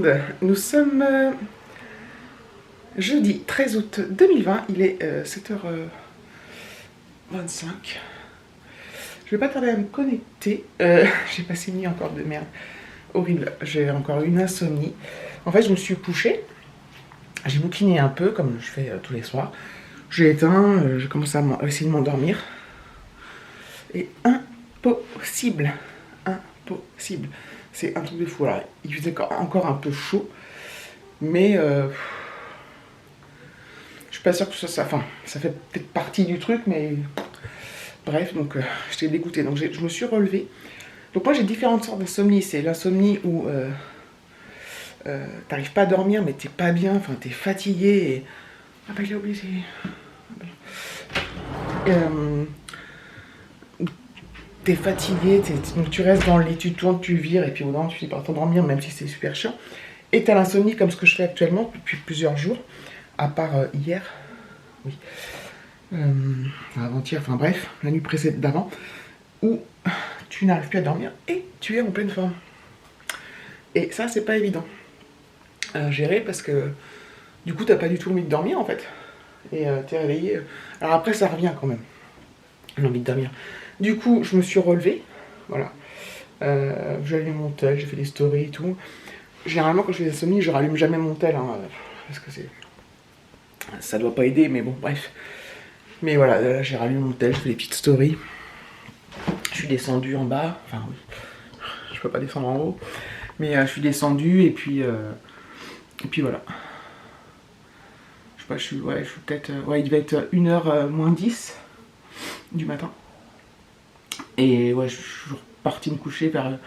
monde. Nous sommes jeudi 13 août 2020, il est 7h25. Je vais pas tarder à me connecter. J'ai passé une nuit encore de merde. Horrible, j'ai encore une insomnie. En fait, je me suis couchée. J'ai bouquiné un peu, comme je fais tous les soirs. J'ai éteint, j'ai commencé à essayer de m'endormir. Et impossible. Impossible. C'est un truc de fou. Alors, il faisait encore un peu chaud. Mais je suis pas sûre que ça fait peut-être partie du truc, mais bref, donc j'étais dégoûtée. Donc je me suis relevée. Donc moi j'ai différentes sortes d'insomnie. C'est l'insomnie où t'arrives pas à dormir, mais t'es pas bien, enfin t'es fatigué et... Ah bah il a oublié. T'es fatigué, donc tu restes dans le lit, tu tournes, tu vires, et puis au bout d'un moment tu finis par t'endormir, même si c'est super chiant. Et t'as l'insomnie comme ce que je fais actuellement depuis plusieurs jours, à part hier, oui, avant-hier, enfin bref, la nuit précédente d'avant, où tu n'arrives plus à dormir et tu es en pleine forme. Et ça, c'est pas évident à gérer parce que du coup, t'as pas du tout envie de dormir en fait. Et t'es réveillé. Alors après, ça revient quand même, l'envie de dormir. Du coup, je me suis relevée, voilà. J'ai allumé mon tel, j'ai fait des stories et tout. Généralement, quand je fais des insomnies, je rallume jamais mon tel, hein, parce que ça doit pas aider, mais bon, bref. Mais voilà, là, j'ai rallumé mon tel, je fais des petites stories. Je suis descendu en bas, enfin oui, je peux pas descendre en haut, mais je suis descendu et puis voilà. Je sais pas, je suis peut-être, il devait être 1h moins 10 du matin. Et ouais, je suis parti me coucher vers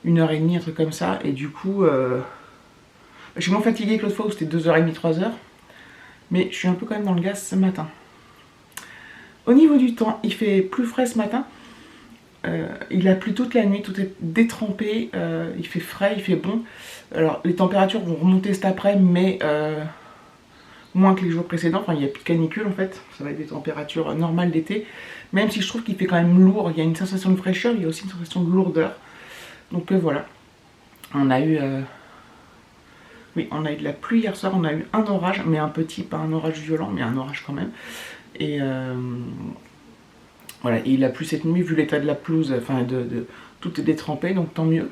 1h30, un truc comme ça. Et du coup, je suis moins fatigué que l'autre fois où c'était 2h30, 3h. Mais je suis un peu quand même dans le gaz ce matin. Au niveau du temps, il fait plus frais ce matin. Il a plu toute la nuit, tout est détrempé. Il fait frais, il fait bon. Alors, les températures vont remonter cet après, mais moins que les jours précédents. Enfin, il n'y a plus de canicule en fait. Ça va être des températures normales d'été. Même si je trouve qu'il fait quand même lourd. Il y a une sensation de fraîcheur, il y a aussi une sensation de lourdeur. Donc voilà. On a eu... Oui, on a eu de la pluie hier soir. On a eu un orage, mais un petit, pas un orage violent, mais un orage quand même. Et voilà, et il a plu cette nuit, vu l'état de la pelouse, enfin tout est détrempé, donc tant mieux.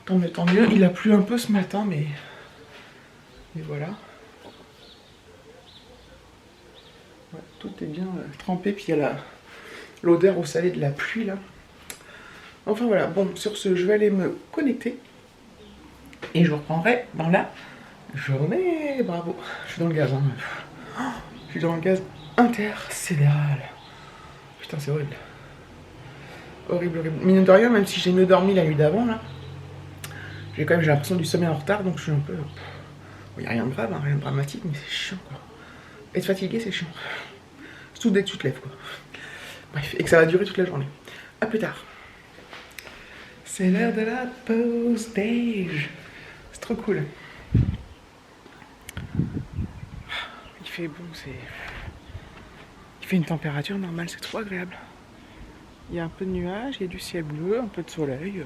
Tant mieux, tant mieux. Il a plu un peu ce matin, mais voilà. Ouais, tout est bien trempé, puis il y a l'odeur au salé de la pluie là. Enfin voilà, bon, sur ce, je vais aller me connecter. Et je vous reprendrai dans la journée. Bravo, je suis dans le gaz, hein. Je suis dans le gaz intersidéral. Putain, c'est horrible. Horrible, horrible. Mine de rien, même si j'ai mieux dormi la nuit d'avant, là, j'ai l'impression du sommeil en retard, donc je suis un peu... Il n'y a rien de grave, hein, rien de dramatique, mais c'est chiant, quoi. Être fatigué, c'est chiant. Surtout dès que tu te lèves, quoi. Bref, et que ça va durer toute la journée. A plus tard. C'est l'heure de la pause déj. C'est trop cool. Il fait bon, il fait une température normale, c'est trop agréable. Il y a un peu de nuages, il y a du ciel bleu, un peu de soleil.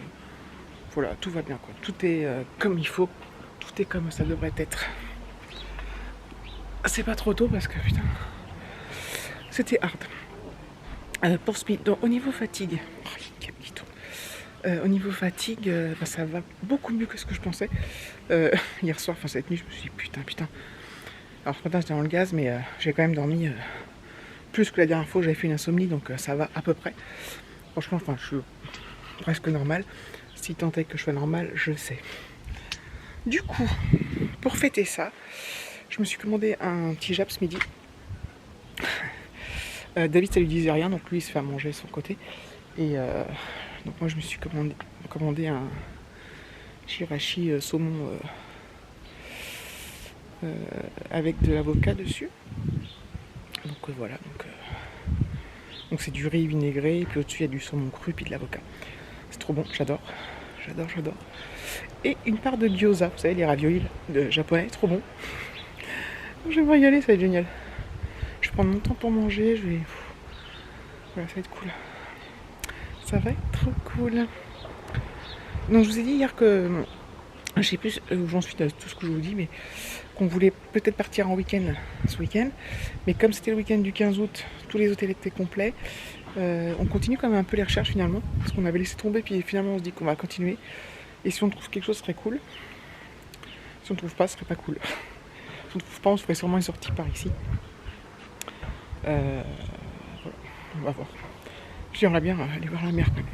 Voilà, tout va bien, quoi. Tout est comme il faut. Tout est comme ça devrait être. C'est pas trop tôt parce que putain, c'était hard. Pour speed, donc au niveau fatigue, au niveau fatigue, ça va beaucoup mieux que ce que je pensais. Hier soir, enfin cette nuit, je me suis dit putain. Alors ce matin j'étais dans le gaz, mais j'ai quand même dormi plus que la dernière fois. J'avais fait une insomnie, donc ça va à peu près. Franchement, enfin, je suis presque normal. Si tant est que je sois normal, je sais. Du coup, pour fêter ça, je me suis commandé un petit jap ce midi. David, ça lui disait rien, donc lui il se fait à manger de son côté. Et donc moi je me suis commandé un chirashi saumon avec de l'avocat dessus. Donc voilà, donc c'est du riz vinaigré, et puis au-dessus il y a du saumon cru, puis de l'avocat. C'est trop bon, j'adore. Et une part de gyoza, vous savez, les raviolis japonais, trop bon. Je vais me régaler, ça va être génial. Je vais prendre mon temps pour manger, voilà, ça va être cool. Ça va être trop cool. Donc je vous ai dit hier que je sais plus où j'en suis de tout ce que je vous dis, mais qu'on voulait peut-être partir en week-end ce week-end. Mais comme c'était le week-end du 15 août, tous les hôtels étaient complets. On continue quand même un peu les recherches finalement, parce qu'on avait laissé tomber, puis finalement on se dit qu'on va continuer. Et si on trouve quelque chose, ce serait cool. Si on trouve pas, ce serait pas cool. Si on trouve pas, on se ferait sûrement une sortie par ici. Voilà. On va voir. J'aimerais bien aller voir la mer quand même.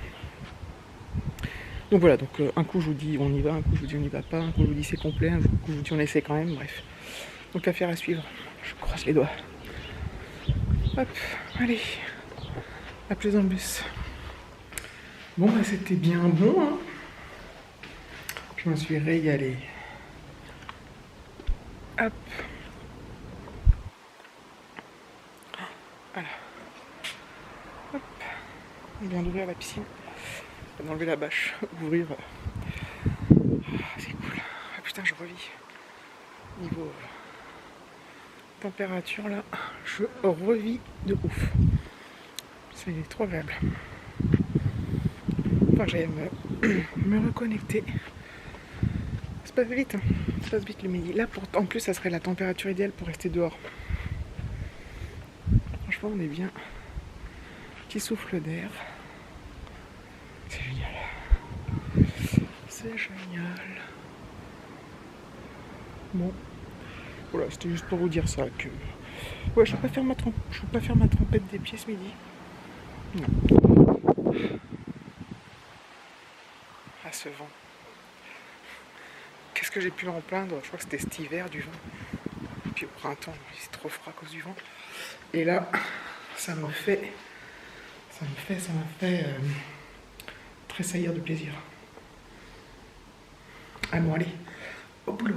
Donc voilà, donc un coup je vous dis on y va, un coup je vous dis on n'y va pas, un coup je vous dis c'est complet, un coup je vous dis on essaie quand même, bref. Donc affaire à suivre, je croise les doigts. Hop, allez, à plus dans le bus. Bon bah c'était bien bon, hein. Je me suis régalé. Hop. Voilà. Hop. On vient d'ouvrir la piscine. On va enlever la bâche, ouvrir. C'est cool. Ah putain, je revis. Niveau température là, je revis de ouf. C'est trop agréable. Enfin, j'aime me reconnecter. Ça passe vite, hein. Ça passe vite le midi. Là, en plus, ça serait la température idéale pour rester dehors. Franchement, on est bien. Petit souffle d'air. C'est génial. C'est génial. Bon. Voilà, c'était juste pour vous dire ça que. Ouais, je peux pas faire ma trompette des pieds ce midi. Non. Ah, ce vent. Qu'est-ce que j'ai pu en plaindre? Je crois que c'était cet hiver du vent. Et puis au printemps, c'est trop froid à cause du vent. Et là, ça m'a fait tressaillir de plaisir. Ah bon, allez, au boulot.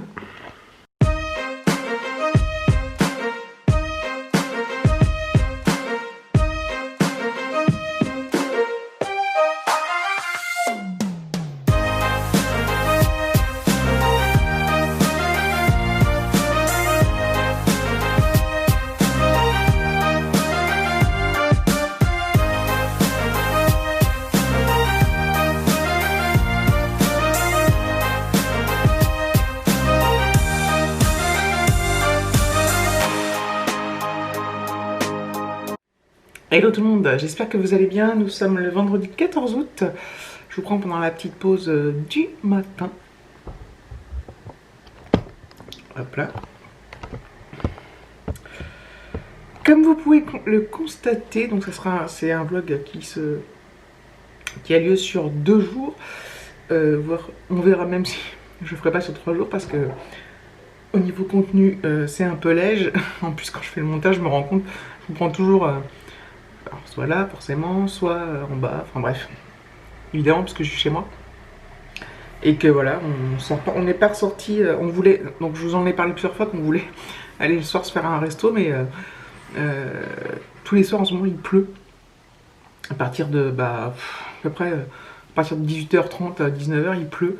Hello tout le monde, j'espère que vous allez bien. Nous sommes le vendredi 14 août. Je vous prends pendant la petite pause du matin. Hop là. Comme vous pouvez le constater, donc c'est un vlog qui a lieu sur 2 jours. On verra même si je ne ferai pas sur 3 jours parce que au niveau contenu c'est un peu léger. En plus quand je fais le montage je me rends compte, je me prends toujours soit là forcément, soit en bas, enfin bref. Évidemment parce que je suis chez moi. Et que voilà, on n'est pas ressorti, on voulait, donc je vous en ai parlé plusieurs fois qu'on voulait aller le soir se faire un resto, mais tous les soirs en ce moment il pleut. À partir de, à peu près, à partir de 18h30 à 19h il pleut.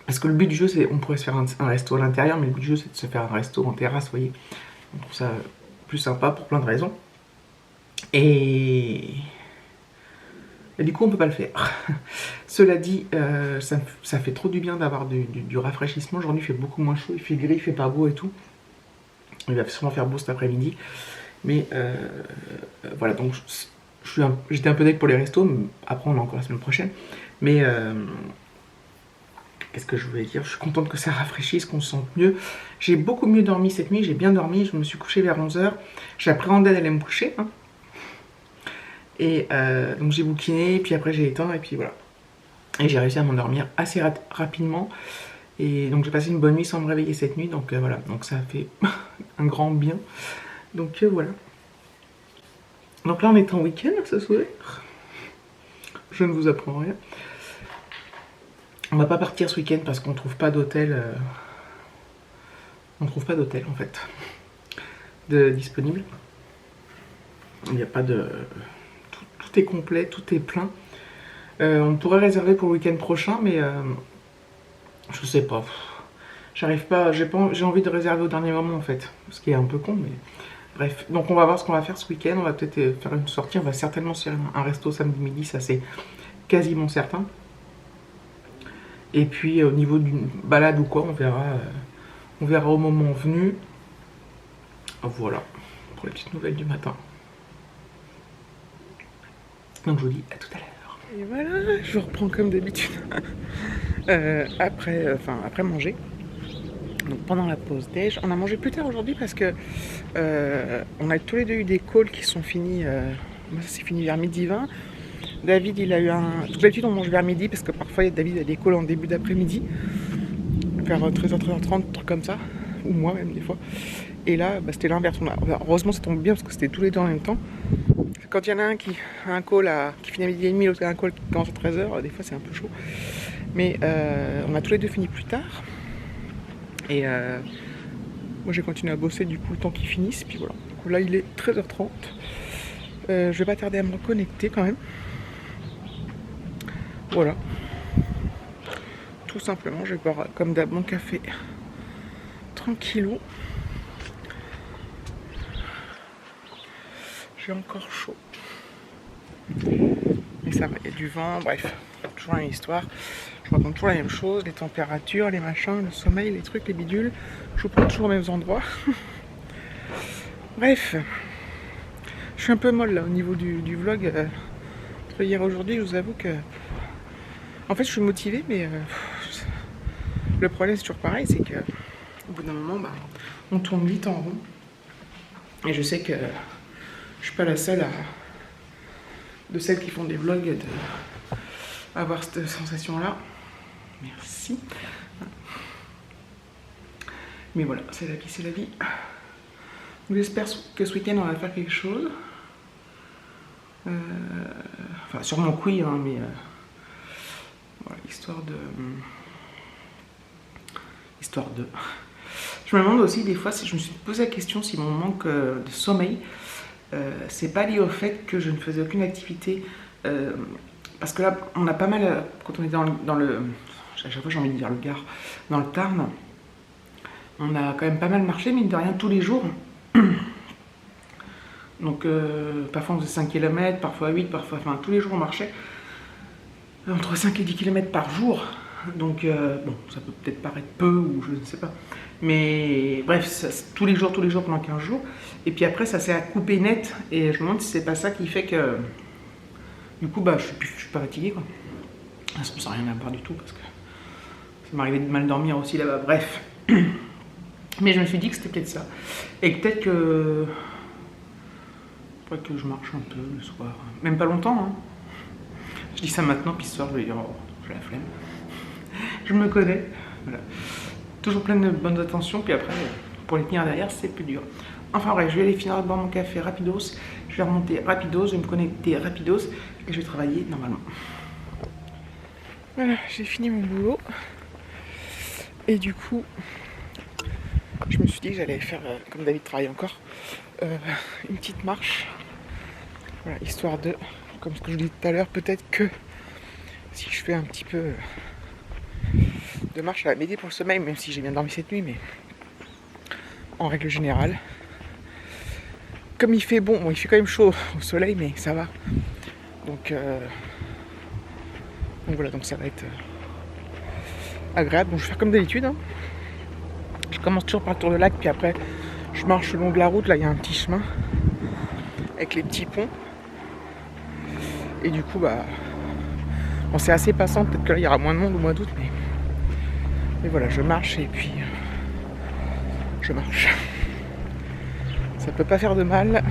Parce que le but du jeu c'est, on pourrait se faire un resto à l'intérieur, mais le but du jeu c'est de se faire un resto en terrasse, vous voyez. On trouve ça plus sympa pour plein de raisons. Et du coup on peut pas le faire. Cela dit, ça fait trop du bien d'avoir du rafraîchissement. Aujourd'hui il fait beaucoup moins chaud, il fait gris, il fait pas beau et tout. Il va sûrement faire beau cet après-midi. Mais voilà, donc j'étais un peu deck pour les restos. Après on a encore la semaine prochaine. Mais qu'est-ce que je voulais dire? Je suis contente que ça rafraîchisse, qu'on se sente mieux. J'ai beaucoup mieux dormi cette nuit, j'ai bien dormi. Je me suis couchée vers 11h. J'appréhendais d'aller me coucher. Hein. Et donc j'ai bouquiné, puis après j'ai éteint, et puis voilà. Et j'ai réussi à m'endormir assez rapidement. Et donc j'ai passé une bonne nuit sans me réveiller cette nuit, donc voilà. Donc ça a fait un grand bien. Donc voilà. Donc là on est en week-end ce soir. Je ne vous apprends rien. On va pas partir ce week-end parce qu'on trouve pas d'hôtel. On trouve pas d'hôtel en fait disponible. Il n'y a pas de... Tout est complet, tout est plein. On pourrait réserver pour le week-end prochain, mais je sais pas. J'arrive pas, j'ai envie de réserver au dernier moment en fait. Ce qui est un peu con, mais bref. Donc on va voir ce qu'on va faire ce week-end. On va peut-être faire une sortie. On va certainement se faire un resto samedi midi, ça c'est quasiment certain. Et puis au niveau d'une balade ou quoi, on verra au moment venu. Voilà, pour les petites nouvelles du matin. Donc je vous dis à tout à l'heure. Et voilà, je reprends comme d'habitude. Après manger. Donc pendant la pause déj, on a mangé plus tard aujourd'hui parce que on a tous les deux eu des calls qui sont finis. Moi ça s'est fini vers midi 20. David il a eu un. D'habitude on mange vers midi parce que parfois David a des calls en début d'après-midi. Vers 13h, 13h30, truc comme ça. Ou moi même des fois. Et là c'était l'inverse. Heureusement ça tombe bien parce que c'était tous les deux en même temps. Quand il y en a un qui a un call qui finit à midi et demi, l'autre a un call qui commence à 13h, des fois c'est un peu chaud. Mais on a tous les deux fini plus tard. Et moi j'ai continué à bosser du coup le temps qu'ils finissent. Puis voilà. Donc là il est 13h30. Je vais pas tarder à me reconnecter quand même. Voilà. Tout simplement, je vais boire comme d'hab mon café tranquillou. J'ai encore chaud. Mais ça va, il y a du vent, bref, toujours la même histoire. Je raconte toujours la même chose, les températures, les machins, le sommeil, les trucs, les bidules. Je vous prends toujours aux mêmes endroits. Bref, je suis un peu molle là au niveau du vlog. Entre hier et aujourd'hui, je vous avoue que... En fait, je suis motivée, mais le problème c'est toujours pareil, c'est que au bout d'un moment, on tourne vite en rond. Et je sais que je suis pas la seule de celles qui font des vlogs avoir cette sensation-là. Merci. Mais voilà, c'est la vie, c'est la vie. J'espère que ce week-end on va faire quelque chose. Enfin, sûrement que oui, hein, mais voilà, histoire de. Je me demande aussi des fois si je me suis posé la question si mon manque de sommeil, c'est pas lié au fait que je ne faisais aucune activité. Parce que là, on a pas mal, quand on est dans le. À chaque fois, j'ai envie de dire le Gard, dans le Tarn, on a quand même pas mal marché, mine de rien, tous les jours. Donc, parfois on faisait 5 km, parfois 8, parfois. Enfin, tous les jours on marchait. Entre 5 et 10 km par jour. Donc, bon, ça peut peut-être paraître peu ou je ne sais pas. Mais bref, tous les jours pendant 15 jours. Et puis après, ça s'est coupé net. Et je me demande si c'est pas ça qui fait que. Du coup, je suis pas fatiguée, quoi. Ça n'a rien à voir du tout parce que ça m'arrivait de mal dormir aussi là-bas. Bref. Mais je me suis dit que c'était peut-être ça. Et peut-être que. Faudrait que je marche un peu le soir. Même pas longtemps, hein. Je dis ça maintenant, puis ce soir, je vais dire, oh, j'ai la flemme. Je me connais. Voilà. Toujours plein de bonnes attentions, puis après, pour les tenir derrière, c'est plus dur. Enfin bref, je vais aller finir de boire mon café rapidos. Je vais remonter rapidos, je vais me connecter rapidos, et je vais travailler normalement. Voilà, j'ai fini mon boulot. Et du coup, je me suis dit que j'allais faire, comme David travaille encore, une petite marche. Voilà, histoire de, comme ce que je vous disais tout à l'heure, peut-être que si je fais un petit peu de marche, ça va m'aider pour le sommeil, même si j'ai bien dormi cette nuit, mais en règle générale, comme il fait bon, il fait quand même chaud au soleil, mais ça va. Donc voilà, donc ça va être agréable. Bon, je vais faire comme d'habitude, hein. Je commence toujours par le tour de lac, puis après je marche le long de la route. Là il y a un petit chemin avec les petits ponts. Et du coup, bon, c'est assez passant. Peut-être que là, il y aura moins de monde au mois d'août. Mais voilà, je marche et puis je marche. Ça peut pas faire de mal.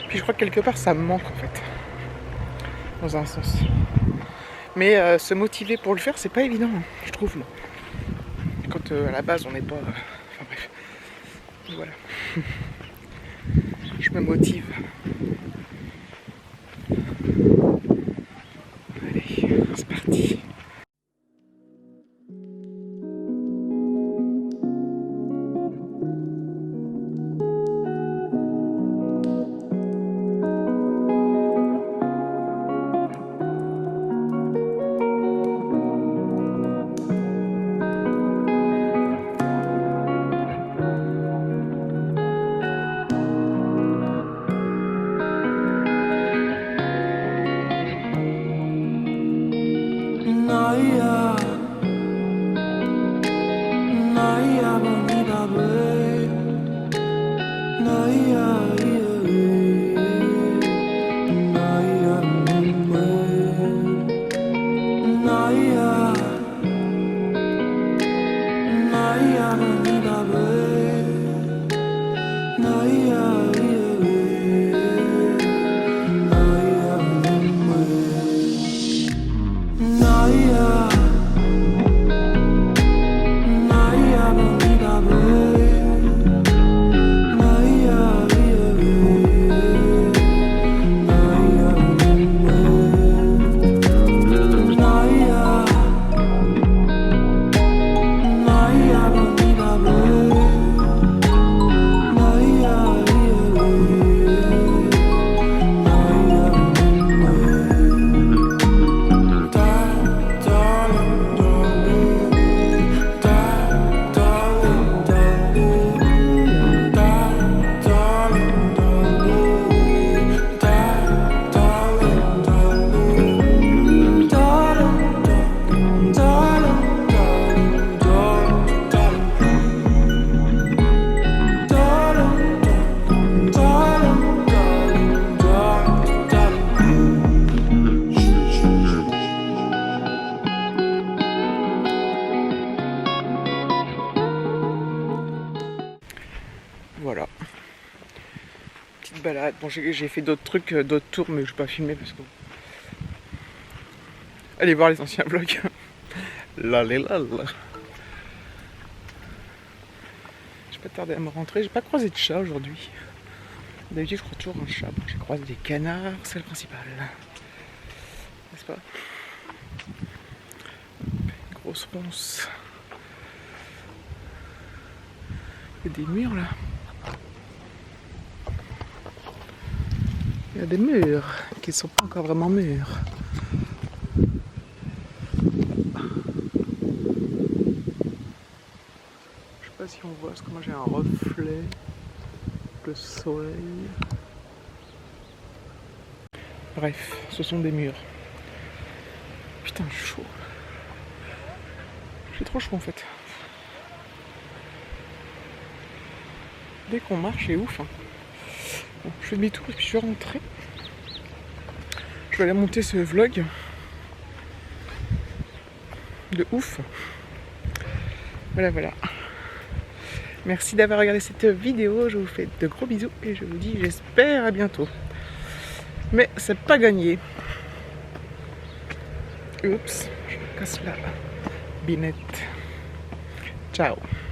Puis je crois que quelque part, ça me manque en fait. Dans un sens. Mais se motiver pour le faire, c'est pas évident, hein, je trouve. Quand à la base, on n'est pas... Enfin bref. Voilà. Je me motive. Allez, c'est parti. Voilà. Petite balade. Bon, j'ai fait d'autres trucs, d'autres tours, mais je vais pas filmer parce que... Allez voir les anciens vlogs. Là. Je vais pas tarder à me rentrer. J'ai pas croisé de chat aujourd'hui. D'habitude, je crois toujours un chat. Bon, j'ai croisé des canards, c'est le principal. N'est-ce pas? Une grosse ronce. Il y a des murs là. Il y a des murs qui ne sont pas encore vraiment murs. Je sais pas si on voit, parce que moi j'ai un reflet. Le soleil. Bref, ce sont des murs. Putain, chaud. J'ai trop chaud en fait. Dès qu'on marche, c'est ouf. Hein. Bon, je fais demi-tour et puis je vais rentrer. Je vais aller monter ce vlog. De ouf. Voilà. Merci d'avoir regardé cette vidéo. Je vous fais de gros bisous et je vous dis j'espère à bientôt. Mais c'est pas gagné. Oups, je casse la binette. Ciao.